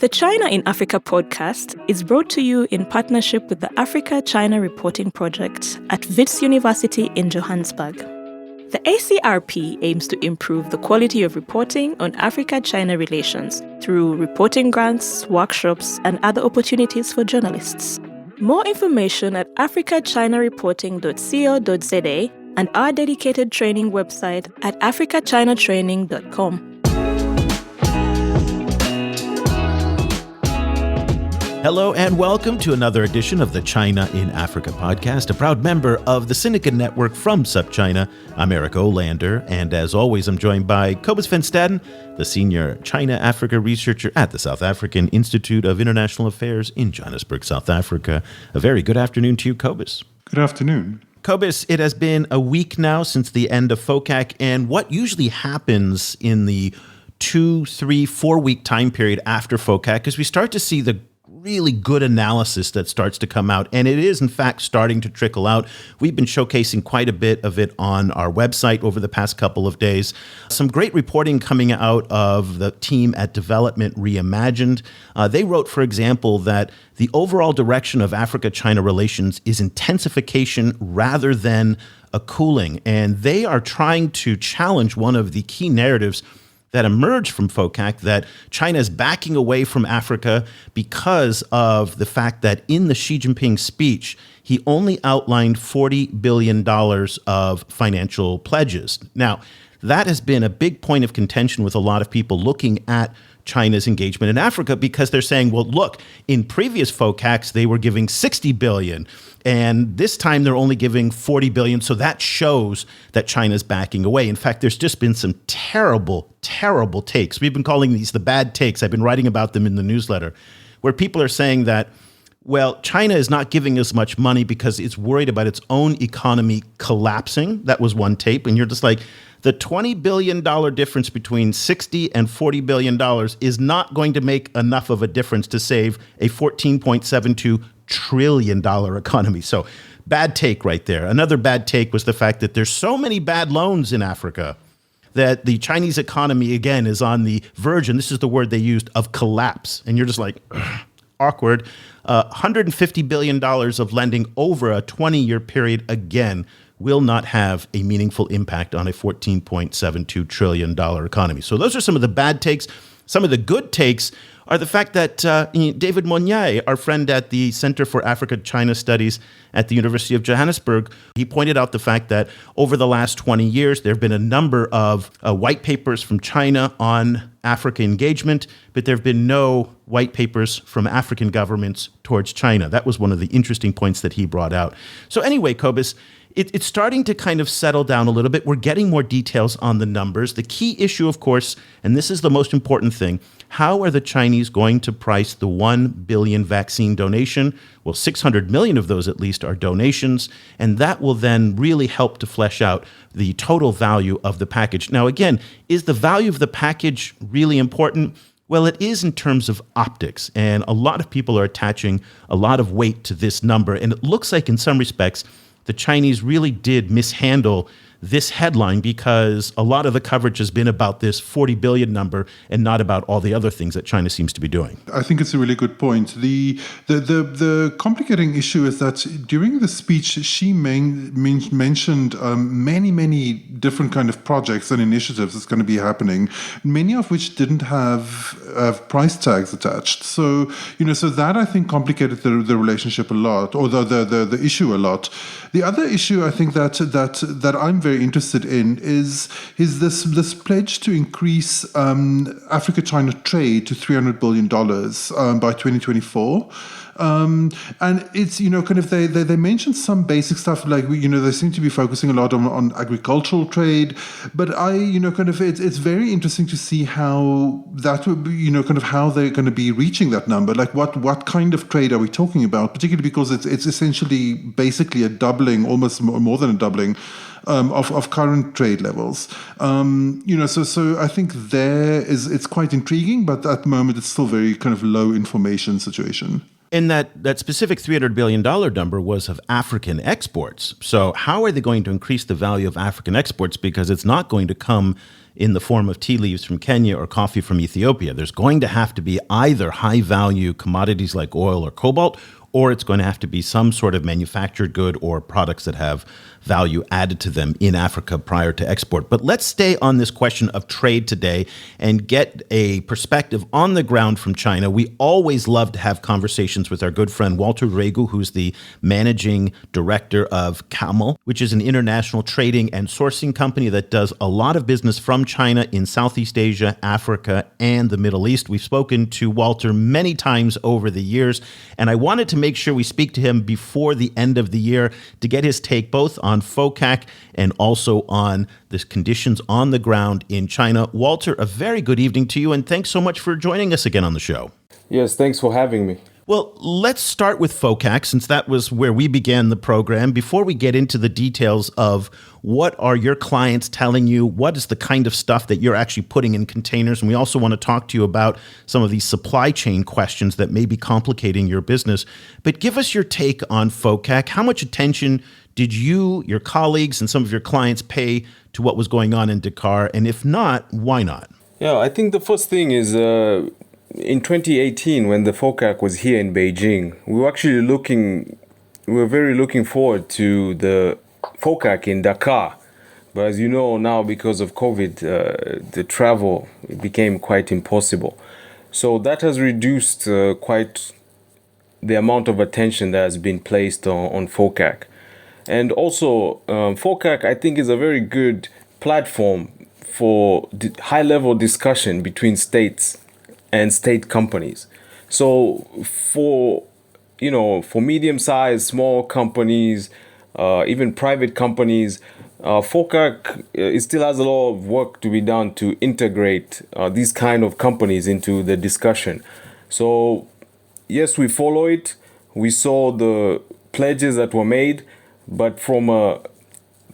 The China in Africa podcast is brought to you in partnership with the Africa-China Reporting Project at Wits University in Johannesburg. The ACRP aims to improve the quality of reporting on Africa-China relations through reporting grants, workshops, and other opportunities for journalists. More information at africachinareporting.co.za and our dedicated training website at africachinatraining.com. Hello and welcome to another edition of the China in Africa podcast, a proud member of the Senegal network from SupChina. I'm Eric Olander, and as always, I'm joined by Cobus van Staden, the senior China-Africa researcher at the South African Institute of International Affairs in Johannesburg, South Africa. A very good afternoon to you, Cobus. Good afternoon. Cobus, it has been a week now since the end of FOCAC, and what usually happens in the 2, 3, 4 week time period after FOCAC is we start to see the really good analysis that starts to come out. And it is, in fact, starting to trickle out. We've been showcasing quite a bit of it on our website over the past couple of days. Some great reporting coming out of the team at Development Reimagined. They wrote, for example, that the overall direction of Africa-China relations is intensification rather than a cooling. And they are trying to challenge one of the key narratives that emerged from FOCAC, that China is backing away from Africa because of the fact that in the Xi Jinping speech, he only outlined $40 billion of financial pledges. Now, that has been a big point of contention with a lot of people looking at China's engagement in Africa, because they're saying, well, look, in previous FOCACs, they were giving $60 billion. And this time they're only giving $40 billion. So that shows that China's backing away. In fact, there's just been some terrible, terrible takes. We've been calling these the bad takes. I've been writing about them in the newsletter, where people are saying that, well, China is not giving as much money because it's worried about its own economy collapsing. That was one tape. And you're just like, the $20 billion difference between $60 and $40 billion is not going to make enough of a difference to save a $14.72 trillion economy. So bad take right there. Another bad take was the fact that there's so many bad loans in Africa that the Chinese economy, again, is on the verge, and this is the word they used, of collapse. And you're just like, awkward. $150 billion of lending over a 20-year period, again, will not have a meaningful impact on a $14.72 trillion economy. So those are some of the bad takes. Some of the good takes are the fact that David Monnier, our friend at the Center for Africa-China Studies at the University of Johannesburg, he pointed out the fact that over the last 20 years, there have been a number of white papers from China on Africa engagement, but there have been no white papers from African governments towards China. That was one of the interesting points that he brought out. So anyway, Cobus, it's starting to kind of settle down a little bit. We're getting more details on the numbers. The key issue, of course, and this is the most important thing, how are the Chinese going to price the 1 billion vaccine donation? Well, 600 million of those at least are donations, and that will then really help to flesh out the total value of the package. Now, again, is the value of the package really important? Well, it is in terms of optics, and a lot of people are attaching a lot of weight to this number, and it looks like in some respects the Chinese really did mishandle this headline, because a lot of the coverage has been about this 40 billion number and not about all the other things that China seems to be doing. I think it's a really good point. The complicating issue is that during the speech, she mentioned many different kind of projects and initiatives that's going to be happening, many of which didn't have price tags attached. So that I think complicated the relationship a lot, or the issue a lot. The other issue I think that I'm very interested in is this pledge to increase Africa-China trade to $300 billion by 2024. And it's, kind of, they mentioned some basic stuff, like, they seem to be focusing a lot on agricultural trade, but it's very interesting to see how that would be, kind of how they're going to be reaching that number. Like what kind of trade are we talking about, particularly because it's essentially basically a doubling, almost more than a doubling of current trade levels. So I think it's quite intriguing, but at the moment it's still very kind of low information situation. And that specific $300 billion number was of African exports. So how are they going to increase the value of African exports? Because it's not going to come in the form of tea leaves from Kenya or coffee from Ethiopia. There's going to have to be either high-value commodities like oil or cobalt, or it's going to have to be some sort of manufactured good or products that have value added to them in Africa prior to export. But let's stay on this question of trade today and get a perspective on the ground from China. We always love to have conversations with our good friend Walter Ruigu, who's the managing director of CAMAL, which is an international trading and sourcing company that does a lot of business from China in Southeast Asia, Africa, and the Middle East. We've spoken to Walter many times over the years, and I wanted to make sure we speak to him before the end of the year to get his take both on FOCAC and also on the conditions on the ground in China. Walter, a very good evening to you, and thanks so much for joining us again on the show. Yes, thanks for having me. Well, let's start with FOCAC, since that was where we began the program. Before we get into the details of what are your clients telling you, what is the kind of stuff that you're actually putting in containers, and we also want to talk to you about some of these supply chain questions that may be complicating your business. But give us your take on FOCAC. How much attention did you, your colleagues, and some of your clients pay to what was going on in Dakar? And if not, why not? Yeah, I think the first thing is in 2018, when the FOCAC was here in Beijing, we were very looking forward to the FOCAC in Dakar. But as you know now, because of COVID, the travel became quite impossible. So that has reduced quite the amount of attention that has been placed on FOCAC. And also, FOCAC, I think, is a very good platform for high-level discussion between states and state companies. So for medium-sized, small companies, even private companies, FOCAC it still has a lot of work to be done to integrate these kind of companies into the discussion. So yes, we follow it. We saw the pledges that were made, but from a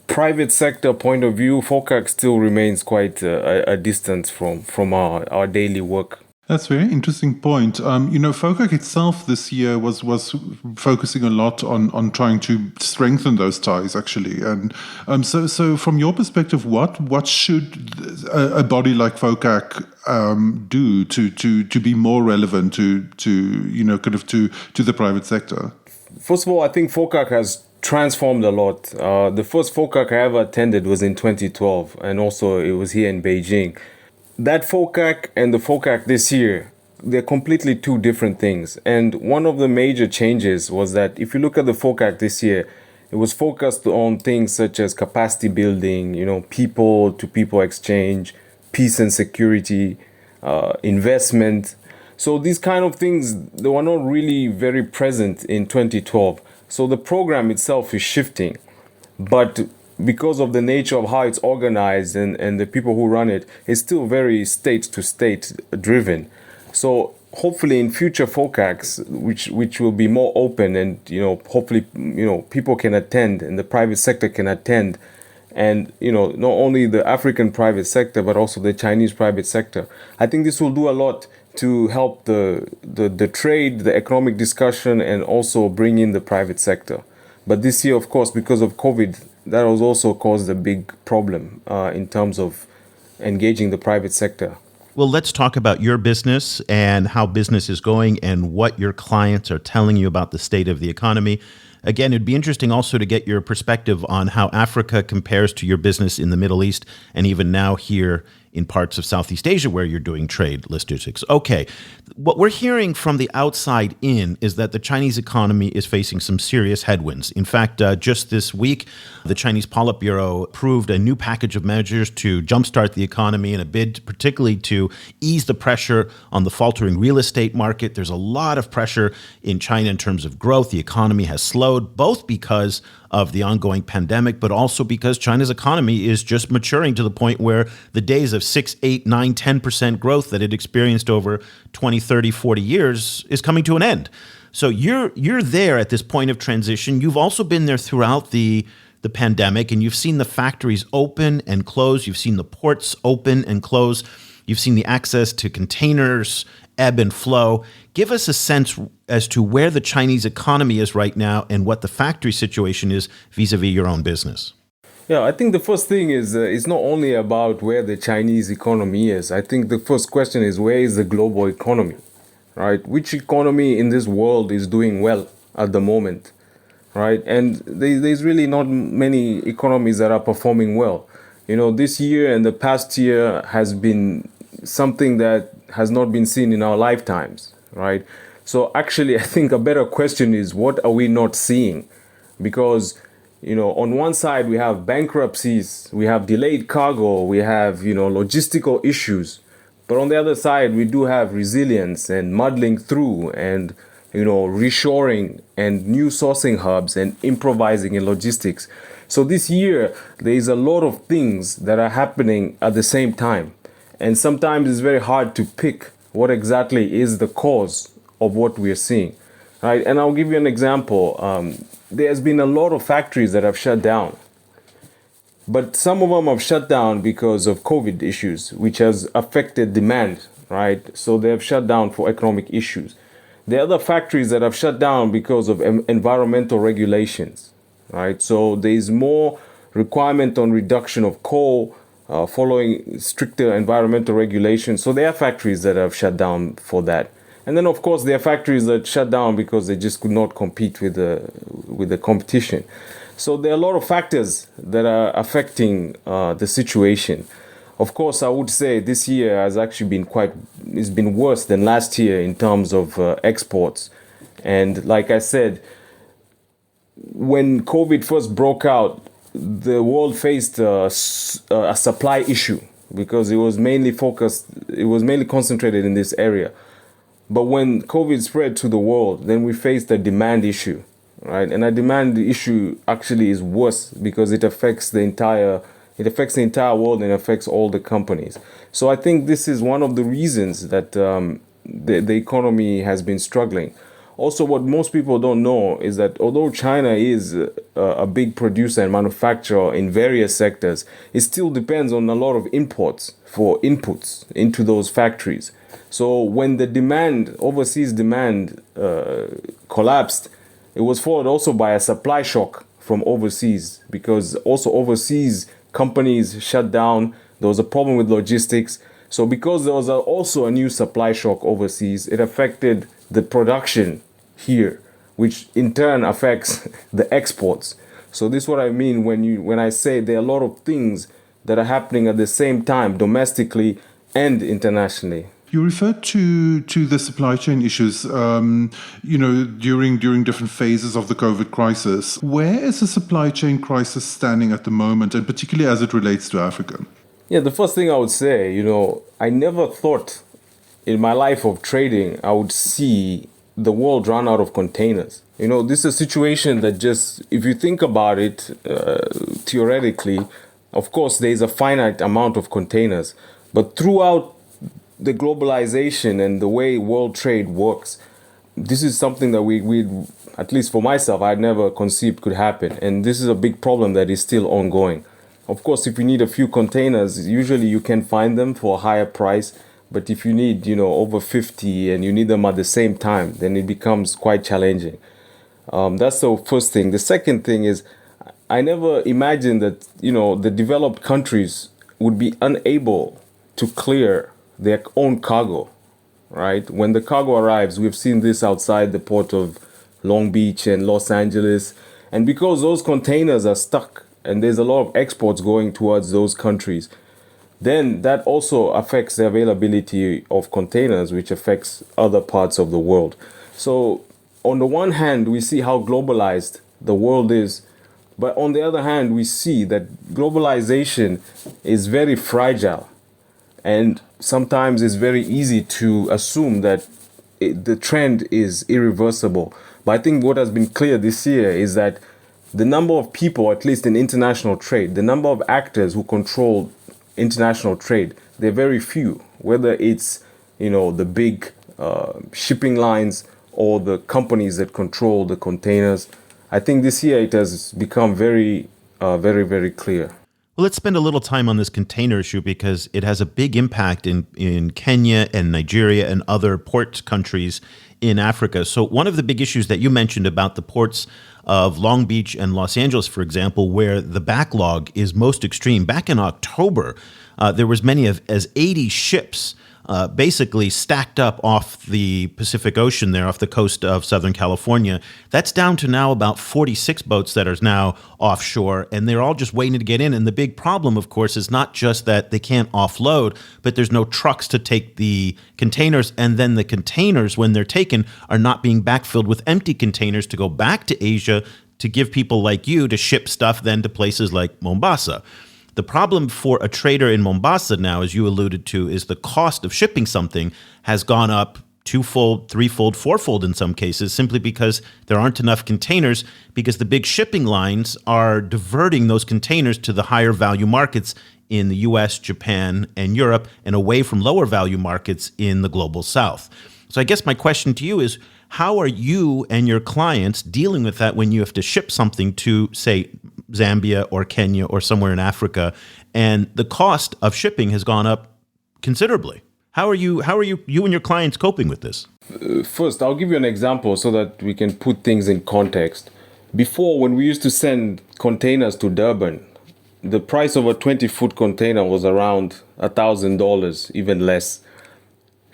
private sector point of view, FOCAC still remains quite a distance from our daily work. That's a very interesting point. FOCAC itself this year was focusing a lot on trying to strengthen those ties, actually. And so from your perspective, what should a body like FOCAC do to be more relevant to the private sector? First of all, I think FOCAC has transformed a lot. The first FOCAC I ever attended was in 2012, and also it was here in Beijing. That FOCAC and the FOCAC this year, they're completely two different things. And one of the major changes was that if you look at the FOCAC this year, it was focused on things such as capacity building, people-to-people exchange, peace and security, investment. So these kind of things, they were not really very present in 2012. So the program itself is shifting. But because of the nature of how it's organized and the people who run it, it's still very state-to-state driven. So hopefully in future FOCACs, which will be more open and, hopefully, people can attend and the private sector can attend. And, not only the African private sector, but also the Chinese private sector. I think this will do a lot to help the trade, the economic discussion, and also bring in the private sector. But this year, of course, because of COVID, that has also caused a big problem in terms of engaging the private sector. Well, let's talk about your business and how business is going and what your clients are telling you about the state of the economy. Again, it'd be interesting also to get your perspective on how Africa compares to your business in the Middle East and even now here in parts of Southeast Asia where you're doing trade logistics. Okay, what we're hearing from the outside in is that the Chinese economy is facing some serious headwinds. In fact, just this week, the Chinese Politburo approved a new package of measures to jumpstart the economy in a bid particularly to ease the pressure on the faltering real estate market. There's a lot of pressure in China in terms of growth. The economy has slowed, both because of the ongoing pandemic, but also because China's economy is just maturing to the point where the days of 6, 8, 9, 10% growth that it experienced over 20, 30, 40 years is coming to an end. So you're there at this point of transition. You've also been there throughout the pandemic, and you've seen the factories open and close. You've seen the ports open and close. You've seen the access to containers ebb and flow. Give us a sense as to where the Chinese economy is right now and what the factory situation is vis-a-vis your own business. Yeah, I think the first thing is it's not only about where the Chinese economy is. I think the first question is, where is the global economy, right? Which economy in this world is doing well at the moment, right? And there's really not many economies that are performing well. This year and the past year has been something that has not been seen in our lifetimes, right? So actually, I think a better question is, what are we not seeing? Because on one side, we have bankruptcies, we have delayed cargo, we have, logistical issues. But on the other side, we do have resilience and muddling through and, reshoring and new sourcing hubs and improvising in logistics. So this year, there is a lot of things that are happening at the same time. And sometimes it's very hard to pick what exactly is the cause of what we're seeing, right? And I'll give you an example. There's been a lot of factories that have shut down, but some of them have shut down because of COVID issues, which has affected demand, right? So they have shut down for economic issues. There are other factories that have shut down because of environmental regulations, right? So there is more requirement on reduction of coal, following stricter environmental regulations. So there are factories that have shut down for that. And then, of course, there are factories that shut down because they just could not compete with the competition. So there are a lot of factors that are affecting the situation. Of course, I would say this year has actually it's been worse than last year in terms of exports. And like I said, when COVID first broke out, the world faced a supply issue because it was mainly concentrated in this area. But when COVID spread to the world, then we faced a demand issue, right? And a demand issue actually is worse because it affects the entire world and affects all the companies. So I think this is one of the reasons that the economy has been struggling. Also, what most people don't know is that although China is a big producer and manufacturer in various sectors, it still depends on a lot of imports for inputs into those factories. So when the overseas demand collapsed, it was followed also by a supply shock from overseas, because also overseas companies shut down. There was a problem with logistics. So because there was also a new supply shock overseas, it affected the production here, which in turn affects the exports. So this is what I mean when I say there are a lot of things that are happening at the same time, domestically and internationally. You referred to the supply chain issues, during different phases of the COVID crisis. Where is the supply chain crisis standing at the moment, and particularly as it relates to Africa? Yeah, the first thing I would say, I never thought in my life of trading I would see the world run out of containers. This is a situation that just, if you think about it, theoretically, of course, there is a finite amount of containers, but throughout the globalization and the way world trade works, this is something that we at least for myself, I'd never conceived could happen. And this is a big problem that is still ongoing. Of course, if you need a few containers, usually you can find them for a higher price. But if you need, over 50 and you need them at the same time, then it becomes quite challenging. That's the first thing. The second thing is, I never imagined that, the developed countries would be unable to clear their own cargo, right? When the cargo arrives, we've seen this outside the port of Long Beach and Los Angeles. And because those containers are stuck and there's a lot of exports going towards those countries, then that also affects the availability of containers, which affects other parts of the world. So on the one hand, we see how globalized the world is. But on the other hand, we see that globalization is very fragile. And sometimes it's very easy to assume that the trend is irreversible. But I think what has been clear this year is that the number of people, at least in international trade, the number of actors who control international trade, they're very few. Whether it's, the big shipping lines or the companies that control the containers. I think this year it has become very, very, very clear. Well, let's spend a little time on this container issue because it has a big impact in Kenya and Nigeria and other port countries in Africa. So one of the big issues that you mentioned about the ports of Long Beach and Los Angeles, for example, where the backlog is most extreme. Back in October, there was as 80 ships basically stacked up off the Pacific Ocean there, off the coast of Southern California. That's down to now about 46 boats that are now offshore, and they're all just waiting to get in. And the big problem, of course, is not just that they can't offload, but there's no trucks to take the containers, and then the containers, when they're taken, are not being backfilled with empty containers to go back to Asia to give people like you to ship stuff then to places like Mombasa. The problem for a trader in Mombasa now, as you alluded to, is the cost of shipping something has gone up twofold, threefold, fourfold in some cases, simply because there aren't enough containers, because the big shipping lines are diverting those containers to the higher value markets in the US, Japan, and Europe, and away from lower value markets in the global south. So I guess my question to you is, how are you and your clients dealing with that when you have to ship something to, say, Zambia or Kenya or somewhere in Africa, and the cost of shipping has gone up considerably? How are you and your clients coping with this? First, I'll give you an example so that we can put things in context. Before, when we used to send containers to Durban, the price of a 20-foot container was around $1,000, even less.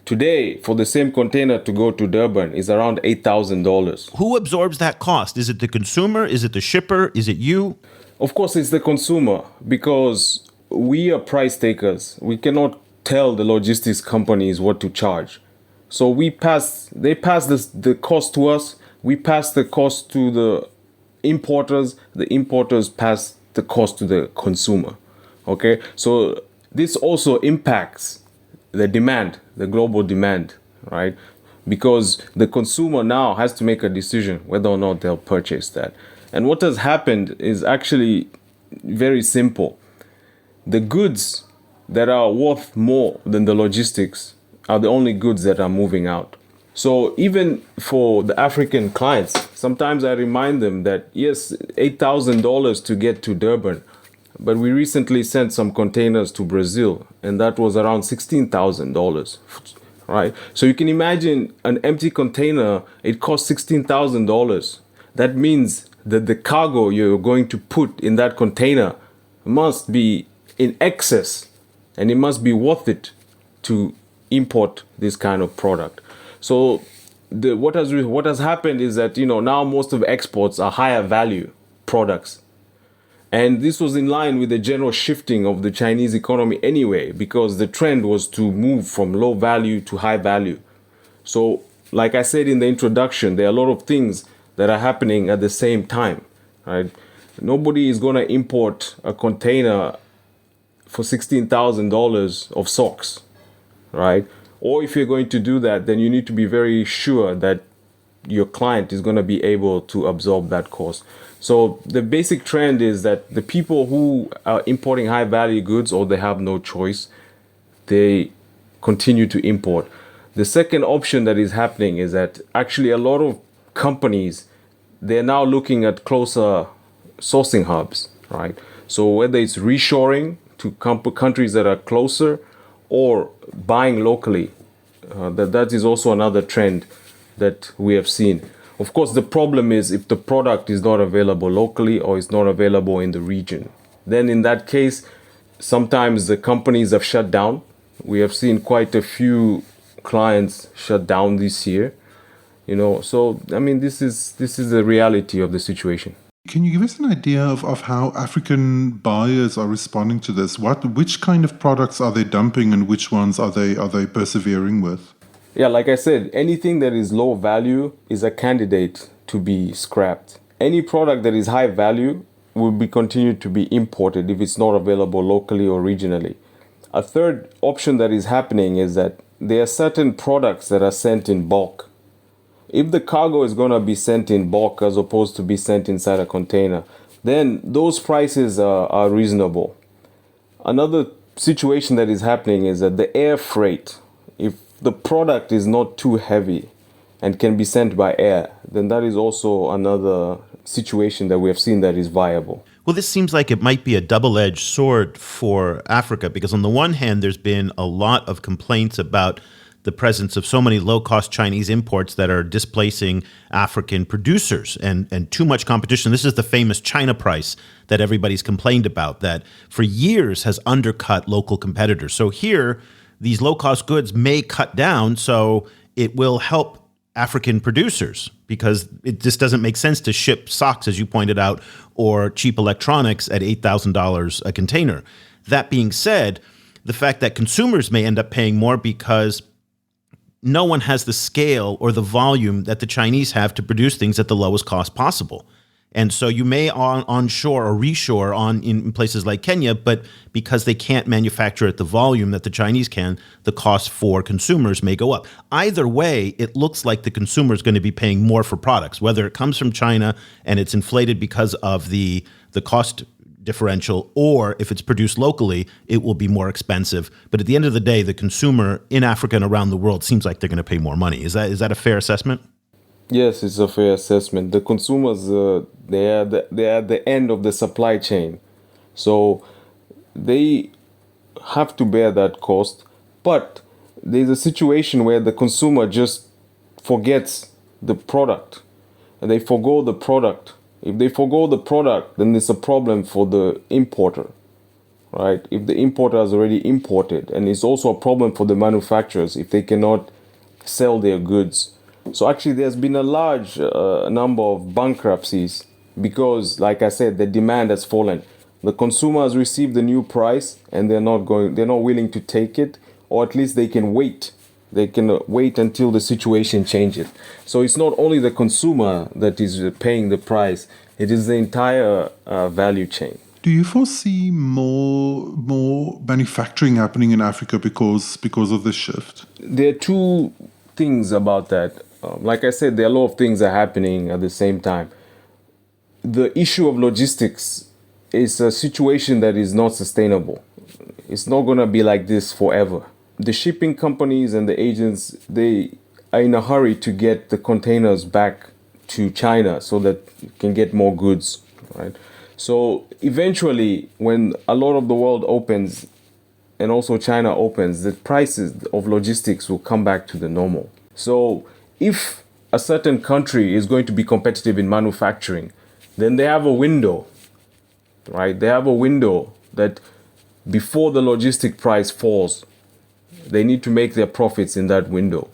Today, for the same container to go to Durban is around $8,000. Who absorbs that cost? Is it the consumer? Is it the shipper? Is it you? Of course, it's the consumer, because we are price takers. We cannot tell the logistics companies what to charge. So they pass the cost to us. We pass the cost to the importers. The importers pass the cost to the consumer. Okay, so this also impacts the demand, the global demand, right? Because the consumer now has to make a decision whether or not they'll purchase that. And what has happened is actually very simple. The goods that are worth more than the logistics are the only goods that are moving out. So even for the African clients, sometimes I remind them that yes, $8,000 to get to Durban, but we recently sent some containers to Brazil, and that was around $16,000, right? So you can imagine an empty container, it costs $16,000. That means that the cargo you're going to put in that container must be in excess, and it must be worth it to import this kind of product. So what has happened is that, now most of exports are higher value products. And this was in line with the general shifting of the Chinese economy anyway, because the trend was to move from low value to high value. So, like I said in the introduction, there are a lot of things that are happening at the same time, right? Nobody is going to import a container for $16,000 of socks, right? Or if you're going to do that, then you need to be very sure that your client is going to be able to absorb that cost. So the basic trend is that the people who are importing high value goods, or they have no choice, they continue to import. The second option that is happening is that actually a lot of companies, they're now looking at closer sourcing hubs, right? So whether it's reshoring to countries that are closer or buying locally, that is also another trend that we have seen. Of course, the problem is if the product is not available locally or is not available in the region, then in that case, sometimes the companies have shut down. We have seen quite a few clients shut down this year, So, I mean, this is the reality of the situation. Can you give us an idea of how African buyers are responding to this? Which kind of products are they dumping, and which ones are they persevering with? Yeah, like I said, anything that is low value is a candidate to be scrapped. Any product that is high value will be continued to be imported if it's not available locally or regionally. A third option that is happening is that there are certain products that are sent in bulk. If the cargo is going to be sent in bulk as opposed to be sent inside a container, then those prices are reasonable. Another situation that is happening is that the air freight, if the product is not too heavy and can be sent by air, then that is also another situation that we have seen that is viable. Well, this seems like it might be a double-edged sword for Africa because on the one hand, there's been a lot of complaints about the presence of so many low-cost Chinese imports that are displacing African producers and too much competition. This is the famous China price that everybody's complained about that for years has undercut local competitors. So here, these low-cost goods may cut down, so it will help African producers because it just doesn't make sense to ship socks, as you pointed out, or cheap electronics at $8,000 a container. That being said, the fact that consumers may end up paying more because no one has the scale or the volume that the Chinese have to produce things at the lowest cost possible. And so you may onshore or reshore in places like Kenya, but because they can't manufacture at the volume that the Chinese can, the cost for consumers may go up. Either way, it looks like the consumer is going to be paying more for products, whether it comes from China and it's inflated because of the cost differential, or if it's produced locally, it will be more expensive. But at the end of the day, the consumer in Africa and around the world seems like they're going to pay more money. Is that a fair assessment? Yes, it's a fair assessment. The consumers, they are at the end of the supply chain. So they have to bear that cost. But there's a situation where the consumer just forgets the product and they forgo the product. If they forgo the product, then it's a problem for the importer, right? If the importer has already imported, and it's also a problem for the manufacturers if they cannot sell their goods. So actually, there's been a large number of bankruptcies because, like I said, the demand has fallen. The consumer has received the new price, and they're not willing to take it, or at least they can wait. They can wait until the situation changes. So it's not only the consumer that is paying the price; it is the entire value chain. Do you foresee more manufacturing happening in Africa because of this shift? There are two things about that. Like I said, there are a lot of things that are happening at the same time. The issue of logistics is a situation that is not sustainable. It's not going to be like this forever. The shipping companies and the agents, they are in a hurry to get the containers back to China so that you can get more goods, right? So eventually, when a lot of the world opens and also China opens, the prices of logistics will come back to the normal. So if a certain country is going to be competitive in manufacturing, then they have a window, right? They have a window that before the logistic price falls, they need to make their profits in that window.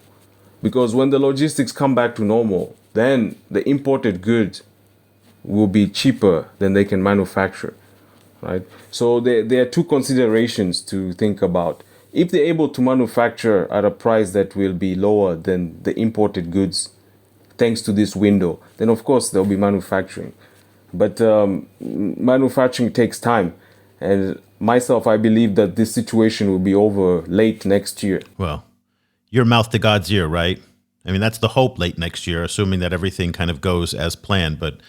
Because when the logistics come back to normal, then the imported goods will be cheaper than they can manufacture, right? So there are two considerations to think about. If they're able to manufacture at a price that will be lower than the imported goods, thanks to this window, then of course there'll be manufacturing. But manufacturing takes time. And myself, I believe that this situation will be over late next year. Well, your mouth to God's ear, right? I mean, that's the hope late next year, assuming that everything kind of goes as planned. But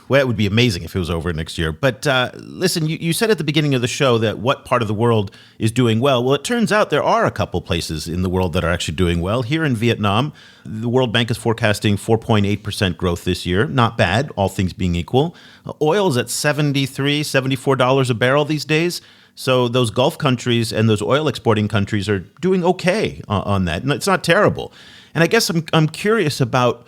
well, it would be amazing if it was over next year. But listen, you said at the beginning of the show that what part of the world is doing well. Well, it turns out there are a couple places in the world that are actually doing well. Here in Vietnam, the World Bank is forecasting 4.8% growth this year. Not bad, all things being equal. Oil is at $73, $74 a barrel these days. So those Gulf countries and those oil exporting countries are doing okay on that. And it's not terrible. And I guess I'm curious about,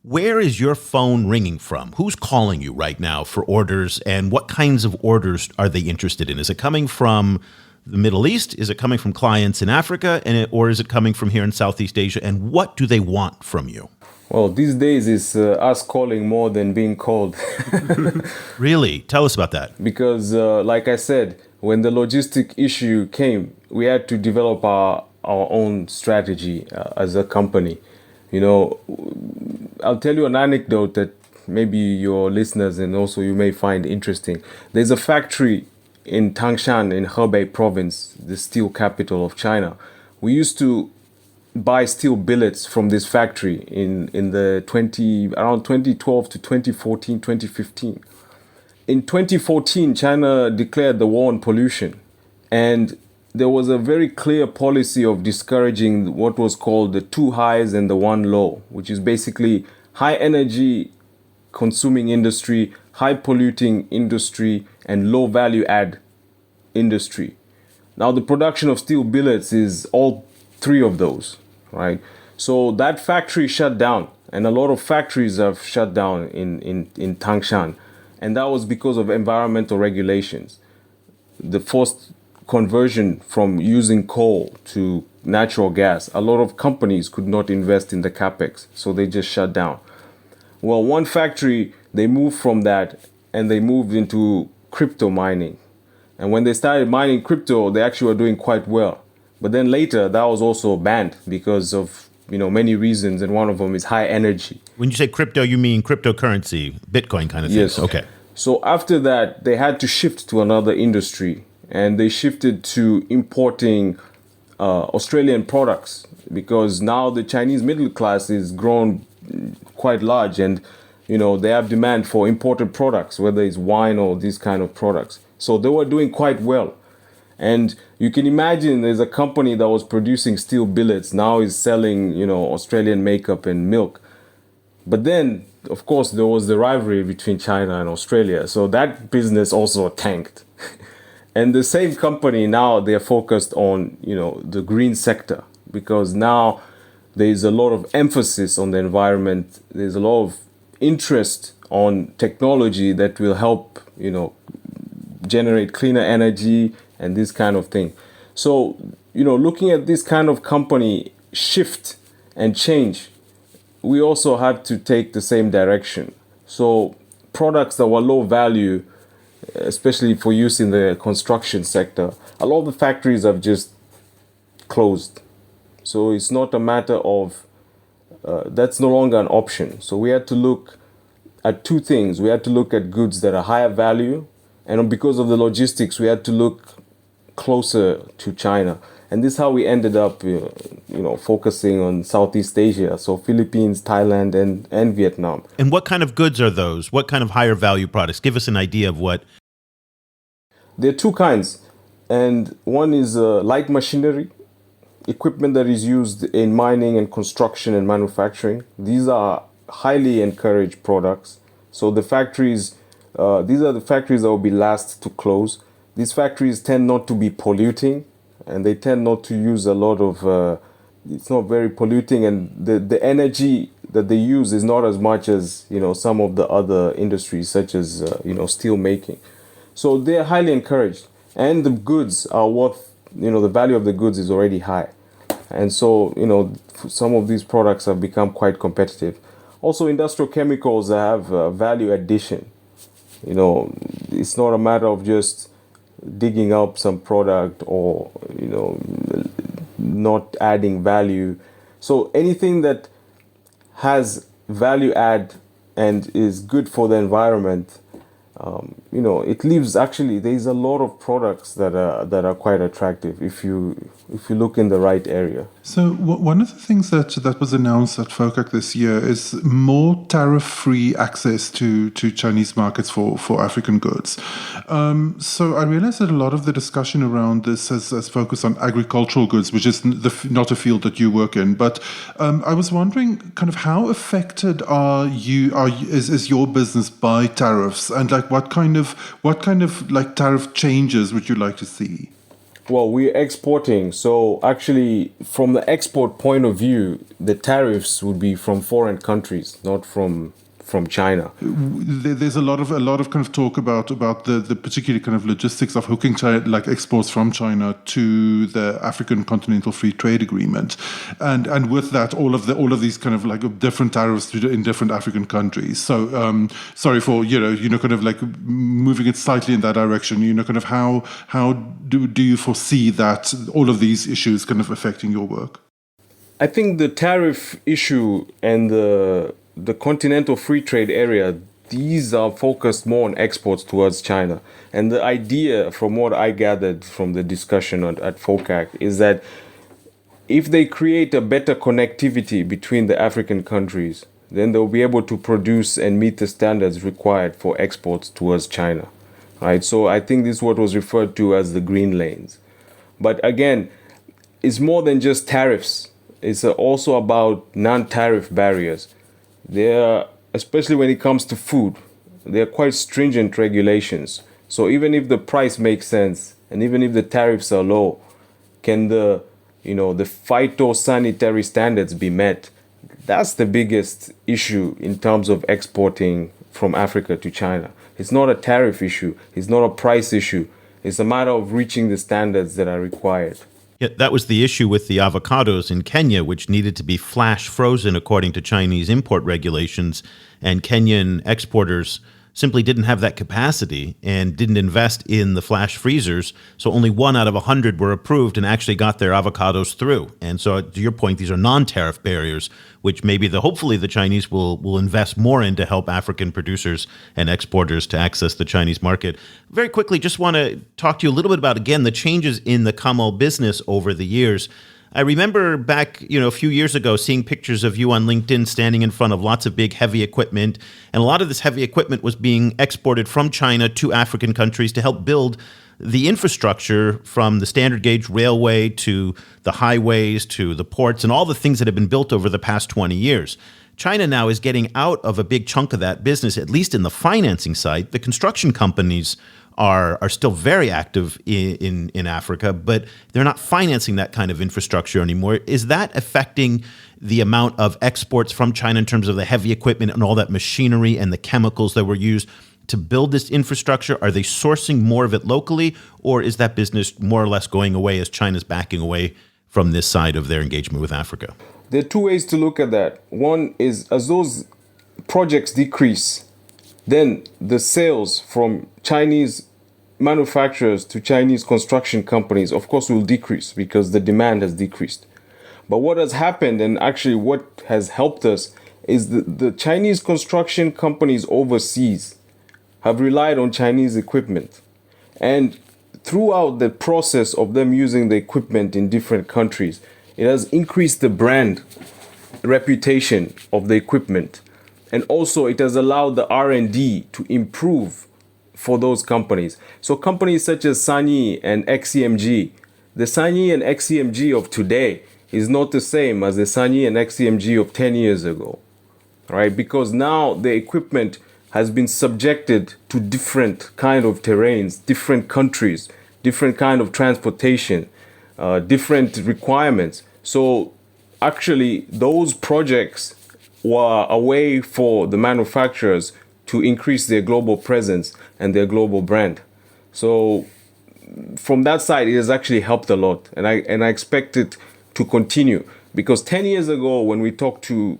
where is your phone ringing from? Who's calling you right now for orders, and what kinds of orders are they interested in? Is it coming from the Middle East? Is it coming from clients in Africa? Or is it coming from here in Southeast Asia? And what do they want from you? Well, these days it's us calling more than being called. Really? Tell us about that. Because like I said, when the logistic issue came, we had to develop our own strategy as a company. You know, I'll tell you an anecdote that maybe your listeners and also you may find interesting. There's a factory in Tangshan in Hebei province, the steel capital of China. We used to buy steel billets from this factory in the around 2012 to 2014, 2015. In 2014, China declared the war on pollution, and there was a very clear policy of discouraging what was called the two highs and the one low, which is basically high energy consuming industry high polluting industry and low value add industry. Now, the production of steel billets is all three of those, right? So that factory shut down, and a lot of factories have shut down in Tangshan, and that was because of environmental regulations. The forced conversion from using coal to natural gas, a lot of companies could not invest in the capex, so they just shut down. Well, one factory, they moved from that and they moved into crypto mining. And when they started mining crypto, they actually were doing quite well. But then later, that was also banned because of many reasons, and one of them is high energy. When you say crypto, you mean cryptocurrency, Bitcoin kind of thing? Yes. Okay. So after that, they had to shift to another industry, and they shifted to importing Australian products, because now the Chinese middle class is grown quite large, and they have demand for imported products, whether it's wine or these kind of products. So they were doing quite well. And you can imagine there's a company that was producing steel billets, now is selling, Australian makeup and milk. But then, of course, there was the rivalry between China and Australia. So that business also tanked. And the same company now, they're focused on, the green sector, because now there's a lot of emphasis on the environment. There's a lot of interest on technology that will help, generate cleaner energy and this kind of thing. So, looking at this kind of company shift and change, we also had to take the same direction. So products that were low value, especially for use in the construction sector, a lot of the factories have just closed. So it's not a matter of, that's no longer an option. So we had to look at two things. We had to look at goods that are higher value, and because of the logistics, we had to look closer to China. And this is how we ended up, focusing on Southeast Asia. So Philippines, Thailand, and Vietnam. And what kind of goods are those? What kind of higher value products? Give us an idea of what. There are two kinds. And one is light machinery, equipment that is used in mining and construction and manufacturing. These are highly encouraged products. So the factories, these are the factories that will be last to close. These factories tend not to be polluting, and they tend not to use a lot of, it's not very polluting, and the energy that they use is not as much as, some of the other industries, such as, steel making. So they're highly encouraged, and the goods are worth, the value of the goods is already high. And so, some of these products have become quite competitive. Also, industrial chemicals have value addition. It's not a matter of just digging up some product or, not adding value. So anything that has value add and is good for the environment, it leaves, actually, there's a lot of products that are quite attractive if you look in the right area. So one of the things that was announced at FOCAC this year is more tariff-free access to Chinese markets for African goods. So I realize that a lot of the discussion around this has focused on agricultural goods, which is not a field that you work in. But I was wondering, kind of, how affected is your business by tariffs, and like what kind of like tariff changes would you like to see? Well, we're exporting. So actually, from the export point of view, the tariffs would be from foreign countries, not from China. There's a lot of kind of talk about the particular kind of logistics of hooking like exports from China to the African Continental Free Trade Agreement, and with that all of these kind of like different tariffs in different African countries. So sorry for kind of like moving it slightly in that direction. Kind of how do you foresee that all of these issues kind of affecting your work? I think the tariff issue and the Continental Free Trade Area, these are focused more on exports towards China. And the idea, from what I gathered from the discussion at FOCAC, is that if they create a better connectivity between the African countries, then they'll be able to produce and meet the standards required for exports towards China. Right? So I think this is what was referred to as the green lanes. But again, it's more than just tariffs. It's also about non-tariff barriers. There, especially when it comes to food, they're quite stringent regulations. So even if the price makes sense and even if the tariffs are low, can the phytosanitary standards be met? That's the biggest issue in terms of exporting from Africa to China. It's not a tariff issue. It's not a price issue. It's a matter of reaching the standards that are required. Yeah, that was the issue with the avocados in Kenya, which needed to be flash frozen according to Chinese import regulations. And Kenyan exporters simply didn't have that capacity and didn't invest in the flash freezers. So only 1 out of 100 were approved and actually got their avocados through. And so to your point, these are non-tariff barriers, which maybe hopefully the Chinese will invest more in to help African producers and exporters to access the Chinese market. Very quickly, just want to talk to you a little bit about, again, the changes in the CAMAL business over the years. I remember back, a few years ago, seeing pictures of you on LinkedIn standing in front of lots of big heavy equipment. And a lot of this heavy equipment was being exported from China to African countries to help build the infrastructure, from the standard gauge railway to the highways to the ports and all the things that have been built over the past 20 years. China now is getting out of a big chunk of that business, at least in the financing side. The construction companies are still very active in Africa, but they're not financing that kind of infrastructure anymore. Is that affecting the amount of exports from China in terms of the heavy equipment and all that machinery and the chemicals that were used to build this infrastructure? Are they sourcing more of it locally, or is that business more or less going away as China's backing away from this side of their engagement with Africa? There are two ways to look at that. One is, as those projects decrease, then the sales from Chinese manufacturers to Chinese construction companies, of course, will decrease because the demand has decreased. But what has happened, and actually what has helped us, is the Chinese construction companies overseas have relied on Chinese equipment. And throughout the process of them using the equipment in different countries, it has increased the brand reputation of the equipment. And also it has allowed the R&D to improve for those companies. So companies such as SANY and XCMG, the SANY and XCMG of today is not the same as the SANY and XCMG of 10 years ago, right? Because now the equipment has been subjected to different kind of terrains, different countries, different kind of transportation, different requirements. So actually those projects were a way for the manufacturers to increase their global presence and their global brand. So from that side, it has actually helped a lot. And I expect it to continue, because 10 years ago, when we talked to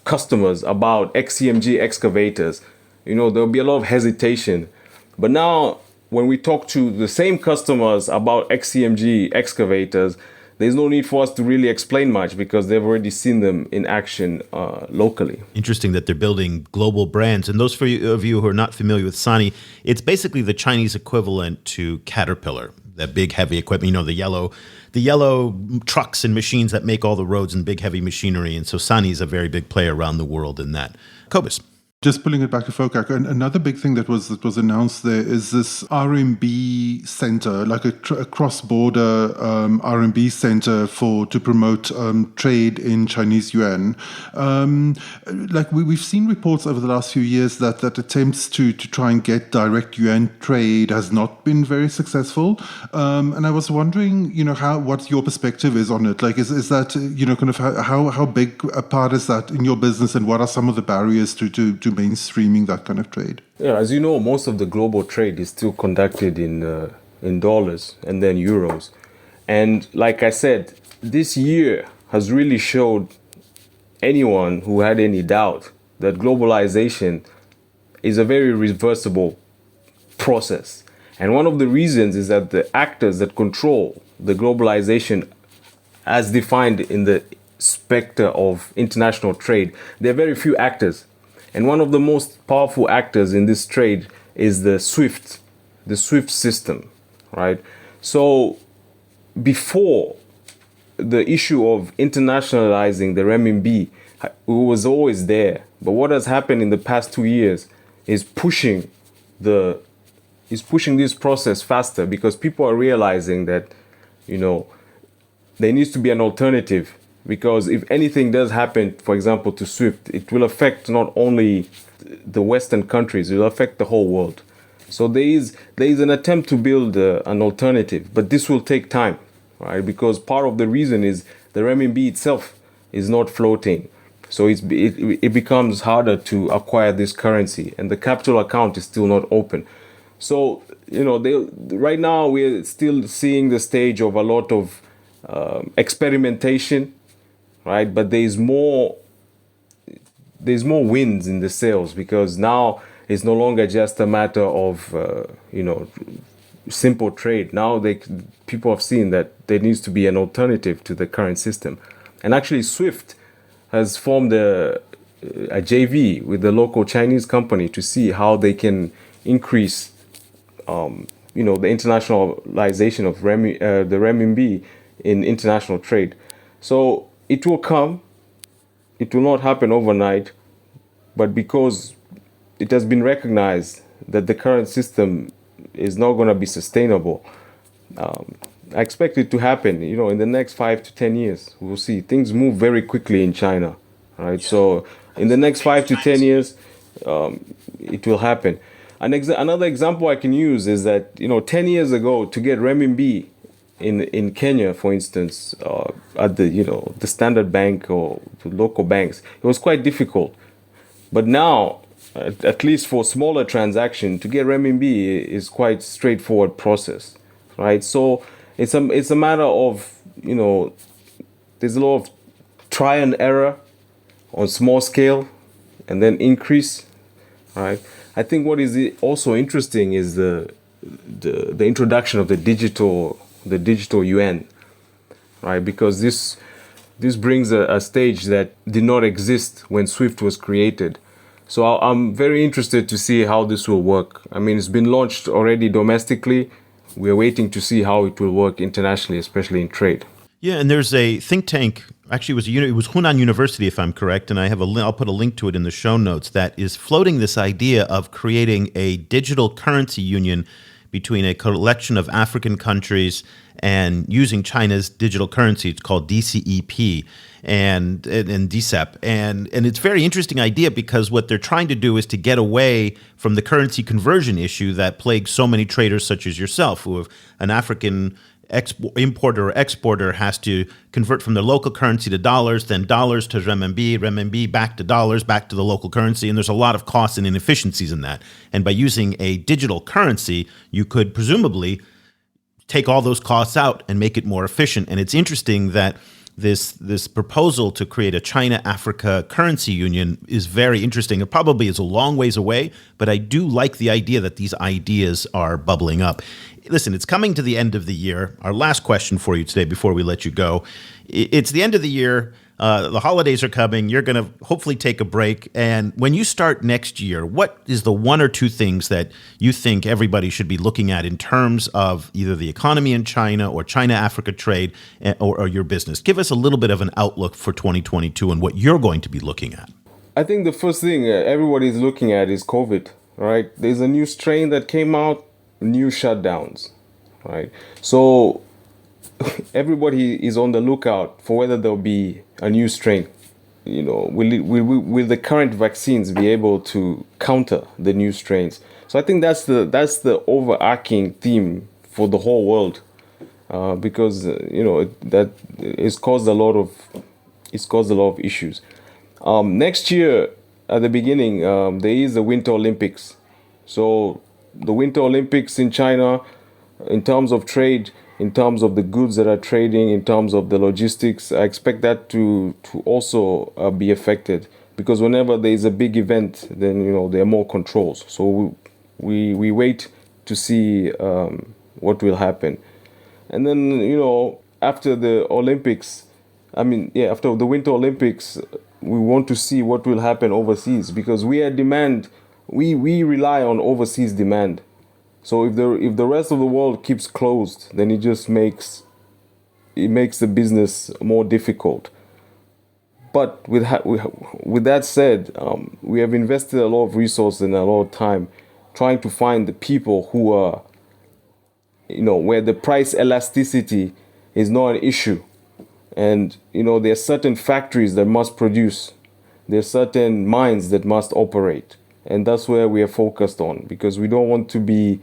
customers about XCMG excavators, there'll be a lot of hesitation. But now when we talk to the same customers about XCMG excavators, there's no need for us to really explain much because they've already seen them in action locally. Interesting that they're building global brands. And those of you who are not familiar with SANY, it's basically the Chinese equivalent to Caterpillar, that big heavy equipment, the yellow trucks and machines that make all the roads and big heavy machinery. And so SANY is a very big player around the world in that. Cobus. Just pulling it back to FOCAC, and another big thing that was announced there is this RMB center, like a cross-border RMB center to promote trade in Chinese yuan. We've seen reports over the last few years that attempts to try and get direct yuan trade has not been very successful. And I was wondering, what your perspective is on it. Like, is that kind of how big a part is that in your business, and what are some of the barriers to mainstreaming that kind of trade? Yeah, as you know, most of the global trade is still conducted in dollars and then euros. And like I said, this year has really showed anyone who had any doubt that globalization is a very reversible process. And one of the reasons is that the actors that control the globalization as defined in the specter of international trade, there are very few actors. And one of the most powerful actors in this trade is the SWIFT system, right? So before the issue of internationalizing the renminbi, it was always there. But what has happened in the past 2 years is pushing this process faster, because people are realizing that, there needs to be an alternative because if anything does happen, for example, to SWIFT, it will affect not only the Western countries, it will affect the whole world. So there is an attempt to build an alternative, but this will take time, right? Because part of the reason is the renminbi itself is not floating. So it becomes harder to acquire this currency, and the capital account is still not open. So, right now we're still seeing the stage of a lot of experimentation, right? But there's more wins in the sails, because now it's no longer just a matter of simple trade. Now people have seen that there needs to be an alternative to the current system, and actually SWIFT has formed a JV with the local Chinese company to see how they can increase the internationalization of the renminbi in international trade. So it will come. It will not happen overnight, but because it has been recognized that the current system is not going to be sustainable, I expect it to happen, in the next 5 to 10 years. We'll see. Things move very quickly in China, right? So in the next 5 to 10 years, it will happen. Another example I can use is that, 10 years ago, to get renminbi in Kenya, for instance, at the Standard Bank or the local banks, it was quite difficult. But now, at least for smaller transaction, to get renminbi is quite straightforward process, right? So it's a matter of, there's a lot of try and error on small scale and then increase, right? I think what is also interesting is the introduction of the digital yuan, right? Because this brings a stage that did not exist when SWIFT was created. So I'm very interested to see how this will work. I mean, it's been launched already domestically. We're waiting to see how it will work internationally, especially in trade. Yeah, and there's a think tank. Actually, it was Hunan University, if I'm correct, and I'll put a link to it in the show notes, that is floating this idea of creating a digital currency union between a collection of African countries and using China's digital currency. It's called DCEP and DCEP. And it's a very interesting idea, because what they're trying to do is to get away from the currency conversion issue that plagues so many traders such as yourself, who have an African importer or exporter has to convert from their local currency to dollars, then dollars to renminbi back to dollars, back to the local currency. And there's a lot of costs and inefficiencies in that. And by using a digital currency, you could presumably take all those costs out and make it more efficient. And it's interesting that this proposal to create a China-Africa currency union is very interesting. It probably is a long ways away, but I do like the idea that these ideas are bubbling up. Listen, it's coming to the end of the year. Our last question for you today before we let you go. It's the end of the year. The holidays are coming. You're going to hopefully take a break. And when you start next year, what is the one or two things that you think everybody should be looking at in terms of either the economy in China or China-Africa trade or your business? Give us a little bit of an outlook for 2022 and what you're going to be looking at. I think the first thing everybody's looking at is COVID, right? There's a new strain that came out, new shutdowns, right? So everybody is on the lookout for whether there'll be a new strain. Will the current vaccines be able to counter the new strains? So I think that's the overarching theme for the whole world, because that it's caused a lot of issues. Next year at the beginning, there is the Winter Olympics. So the Winter Olympics in China, in terms of trade, in terms of the goods that are trading, in terms of the logistics, I expect that to also be affected, because whenever there is a big event, then there are more controls. So we wait to see what will happen, and then after the Olympics, after the Winter Olympics, we want to see what will happen overseas, because we rely on overseas demand. So if the rest of the world keeps closed, then it just makes the business more difficult. But with that said, we have invested a lot of resources and a lot of time trying to find the people who are, where the price elasticity is not an issue, And, there are certain factories that must produce. There are certain mines that must operate. And that's where we are focused on, because we don't want to be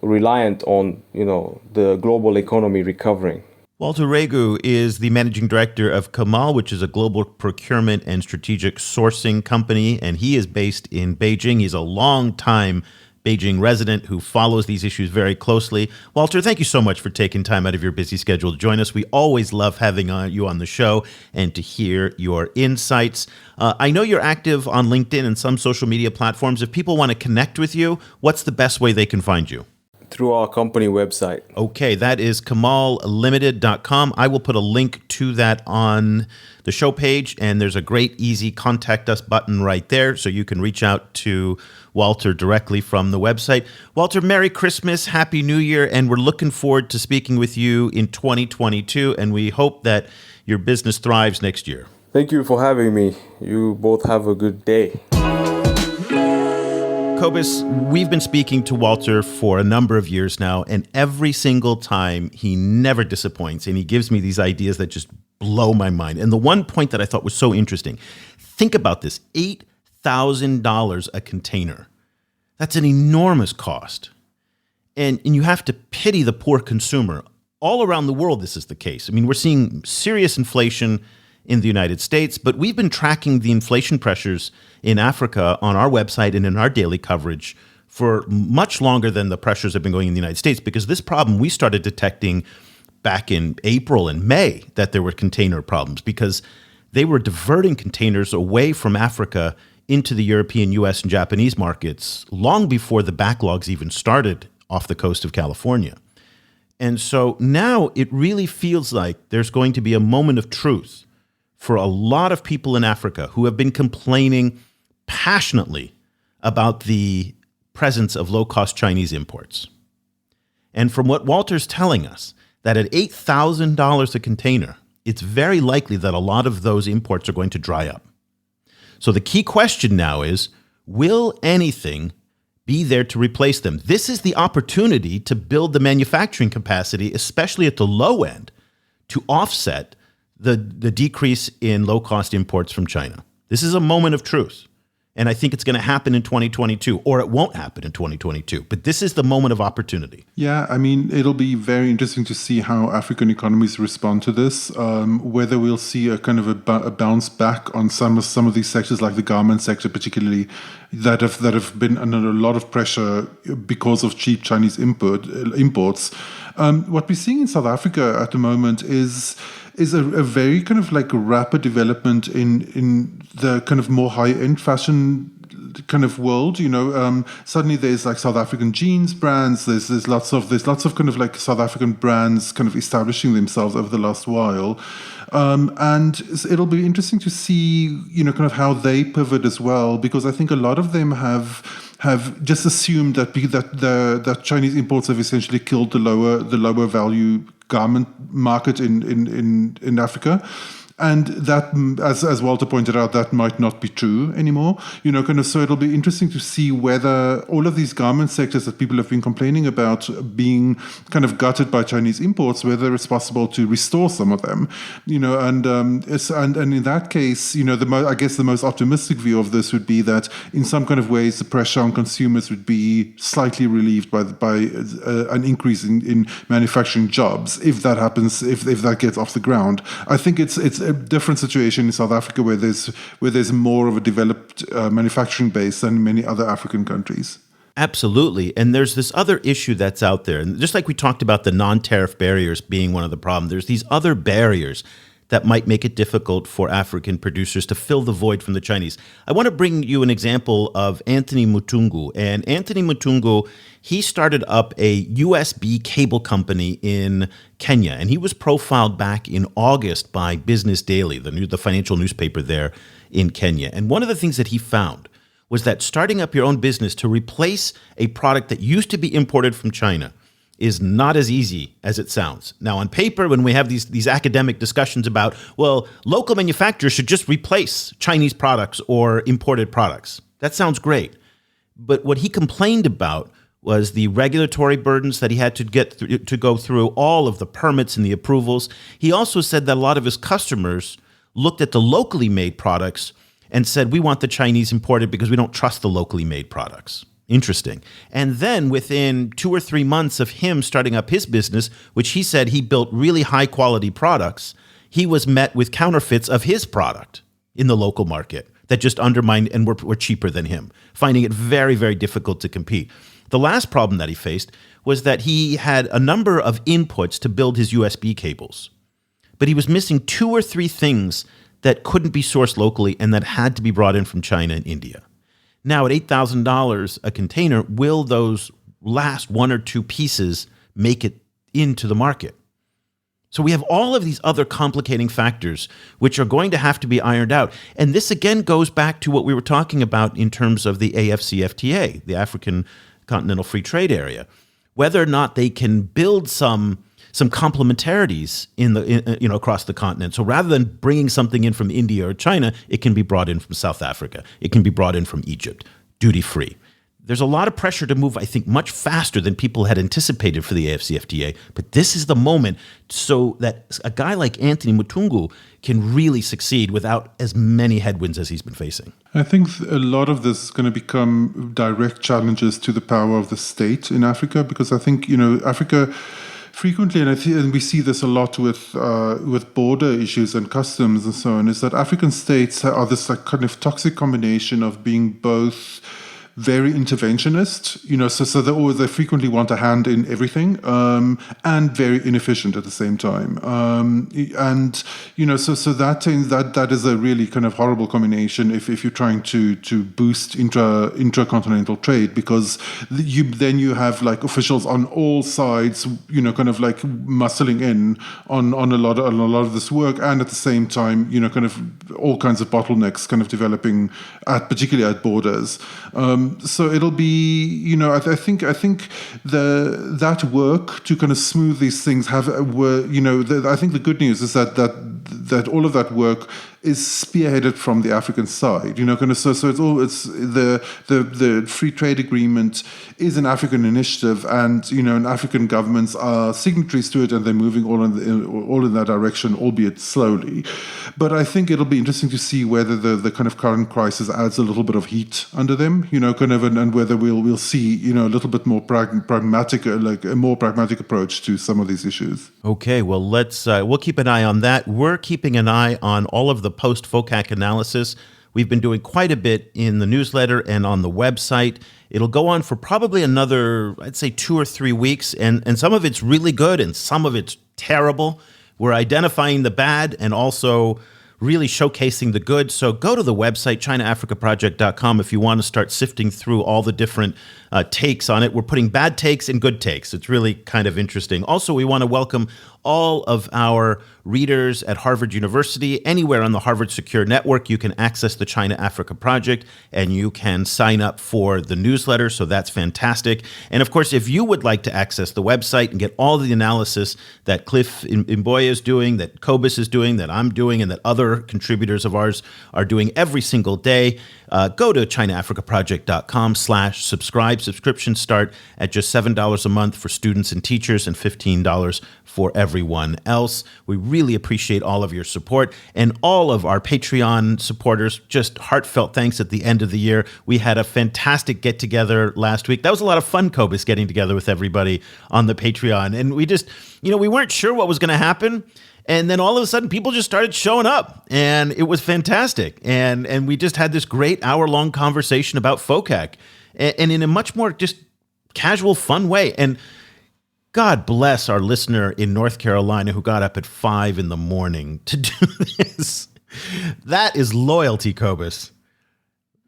reliant on, the global economy recovering. Walter Ruigu is the managing director of CAMAL, which is a global procurement and strategic sourcing company, and he is based in Beijing. He's a long-time Beijing resident who follows these issues very closely. Walter, thank you so much for taking time out of your busy schedule to join us. We always love having you on the show and to hear your insights. I know you're active on LinkedIn and some social media platforms. If people want to connect with you, what's the best way they can find you? Through our company website. Okay, that is CAMALLimited.com. I will put a link to that on the show page, and there's a great, easy contact us button right there, so you can reach out to Walter directly from the website. Walter, Merry Christmas, Happy New Year, and we're looking forward to speaking with you in 2022, and we hope that your business thrives next year. Thank you for having me. You both have a good day. Cobus, we've been speaking to Walter for a number of years now, and every single time he never disappoints, and he gives me these ideas that just blow my mind. And the one point that I thought was so interesting, think about this, $8,000 a container. That's an enormous cost. And you have to pity the poor consumer. All around the world, this is the case. I mean, we're seeing serious inflation in the United States, but we've been tracking the inflation pressures in Africa on our website and in our daily coverage for much longer than the pressures have been going in the United States, because this problem we started detecting back in April and May, that there were container problems because they were diverting containers away from Africa into the European, US, and Japanese markets long before the backlogs even started off the coast of California. And so now it really feels like there's going to be a moment of truth for a lot of people in Africa who have been complaining passionately about the presence of low-cost Chinese imports. And from what Walter's telling us, that at $8,000 a container, it's very likely that a lot of those imports are going to dry up. So the key question now is, will anything be there to replace them? This is the opportunity to build the manufacturing capacity, especially at the low end, to offset the decrease in low-cost imports from China. This is a moment of truth. And I think it's going to happen in 2022, or it won't happen in 2022. But this is the moment of opportunity. Yeah, I mean, it'll be very interesting to see how African economies respond to this, whether we'll see a kind of a bounce back on some of these sectors, like the garment sector particularly, that have been under a lot of pressure because of cheap Chinese imports. What we're seeing in South Africa at the moment is a very kind of like rapid development in the kind of more high-end fashion kind of world. Suddenly there's like South African jeans brands. There's lots of kind of like South African brands kind of establishing themselves over the last while. And it'll be interesting to see, kind of how they pivot as well, because I think a lot of them have just assumed that Chinese imports have essentially killed the lower value garment market in Africa. And that, as Walter pointed out, that might not be true anymore. So it'll be interesting to see whether all of these garment sectors that people have been complaining about being kind of gutted by Chinese imports, whether it's possible to restore some of them. And in that case, I guess the most optimistic view of this would be that in some kind of ways the pressure on consumers would be slightly relieved by an increase in manufacturing jobs, if that happens, if that gets off the ground. I think it's a different situation in South Africa where there's more of a developed manufacturing base than many other African countries. Absolutely. And there's this other issue that's out there. And just like we talked about the non-tariff barriers being one of the problems, there's these other barriers that might make it difficult for African producers to fill the void from the Chinese. I want to bring you an example of Anthony Mutungu. And Anthony Mutungu, he started up a USB cable company in Kenya, and he was profiled back in August by Business Daily, the financial newspaper there in Kenya. And one of the things that he found was that starting up your own business to replace a product that used to be imported from China is not as easy as it sounds. Now, on paper, when we have these academic discussions about, well, local manufacturers should just replace Chinese products or imported products, that sounds great. But what he complained about was the regulatory burdens that he had to to go through, all of the permits and the approvals. He also said that a lot of his customers looked at the locally made products and said, we want the Chinese imported because we don't trust the locally made products. Interesting. And then within 2 or 3 months of him starting up his business, which he said he built really high quality products, he was met with counterfeits of his product in the local market that just undermined and were cheaper than him, finding it very, very difficult to compete. The last problem that he faced was that he had a number of inputs to build his USB cables, but he was missing 2 or 3 things that couldn't be sourced locally and that had to be brought in from China and India. Now, at $8,000 a container, will those last 1 or 2 pieces make it into the market? So we have all of these other complicating factors which are going to have to be ironed out. And this again goes back to what we were talking about in terms of the AFCFTA, the African Continental Free Trade Area, whether or not they can build some complementarities across the continent. So rather than bringing something in from India or China, it can be brought in from South Africa. It can be brought in from Egypt, duty-free. There's a lot of pressure to move, I think, much faster than people had anticipated for the AFCFTA. But this is the moment so that a guy like Anthony Mutungu can really succeed without as many headwinds as he's been facing. I think a lot of this is going to become direct challenges to the power of the state in Africa, because I think, Africa frequently, and we see this a lot with border issues and customs and so on, is that African states are this kind of toxic combination of being both very interventionist, so they frequently want a hand in everything, and very inefficient at the same time. So that is a really kind of horrible combination if you're trying to boost intracontinental trade, because you have like officials on all sides, kind of like muscling in on a lot of this work, and at the same time, kind of all kinds of bottlenecks kind of developing particularly at borders. So it'll be, I think that work to kind of smooth these things I think the good news is that all of that work is spearheaded from the African side, the free trade agreement is an African initiative, and and African governments are signatories to it, and they're moving all in that direction, albeit slowly. But I think it'll be interesting to see whether the kind of current crisis adds a little bit of heat under them, and whether we'll see a little bit more pragmatic, like a more pragmatic approach to some of these issues. Okay, well we'll keep an eye on that. We're keeping an eye on all of the post-FOCAC analysis. We've been doing quite a bit in the newsletter and on the website. It'll go on for probably another, I'd say 2 or 3 weeks, and some of it's really good and some of it's terrible. We're identifying the bad and also really showcasing the good. So go to the website, ChinaAfricaProject.com, if you want to start sifting through all the different takes on it. We're putting bad takes and good takes. It's really kind of interesting. Also, we want to welcome all of our readers at Harvard University. Anywhere on the Harvard Secure Network, you can access the China Africa Project, and you can sign up for the newsletter, so that's fantastic. And of course, if you would like to access the website and get all the analysis that Cliff Mboya is doing, that Cobus is doing, that I'm doing, and that other contributors of ours are doing every single day, go to ChinaAfricaProject.com/subscribe. Subscriptions start at just $7 a month for students and teachers and $15 for everyone else. We really appreciate all of your support, and all of our Patreon supporters. Just heartfelt thanks at the end of the year. We had a fantastic get-together last week. That was a lot of fun, Cobus, getting together with everybody on the Patreon. And we just, we weren't sure what was going to happen. And then all of a sudden, people just started showing up, and it was fantastic. And we just had this great hour-long conversation about FOCAC, and in a much more just casual, fun way. And God bless our listener in North Carolina who got up at 5 a.m. to do this. That is loyalty, Cobus.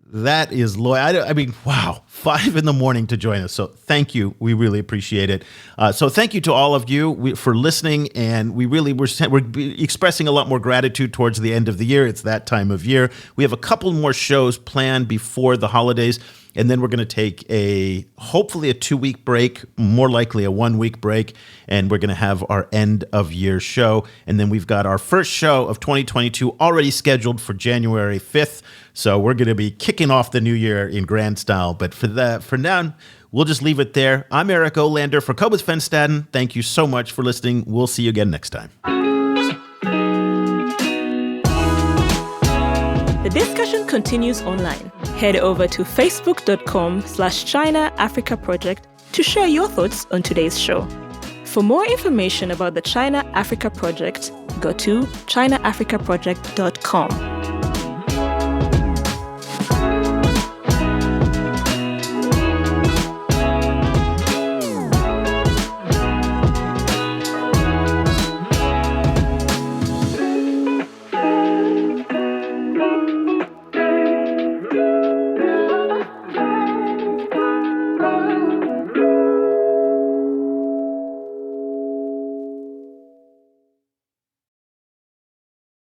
That is loyal. I mean, wow, 5 a.m. to join us. So thank you. We really appreciate it. So thank you to all of you for listening. And we're expressing a lot more gratitude towards the end of the year. It's that time of year. We have a couple more shows planned before the holidays. And then we're going to take hopefully a 2-week break, more likely a 1-week break. And we're going to have our end of year show. And then we've got our first show of 2022 already scheduled for January 5th. So we're going to be kicking off the new year in grand style. But for now, we'll just leave it there. I'm Eric Olander for Cobus Fenstaden. Thank you so much for listening. We'll see you again next time. The discussion continues online. Head over to facebook.com/China Africa Project to share your thoughts on today's show. For more information about the China Africa Project, go to chinaafricaproject.com.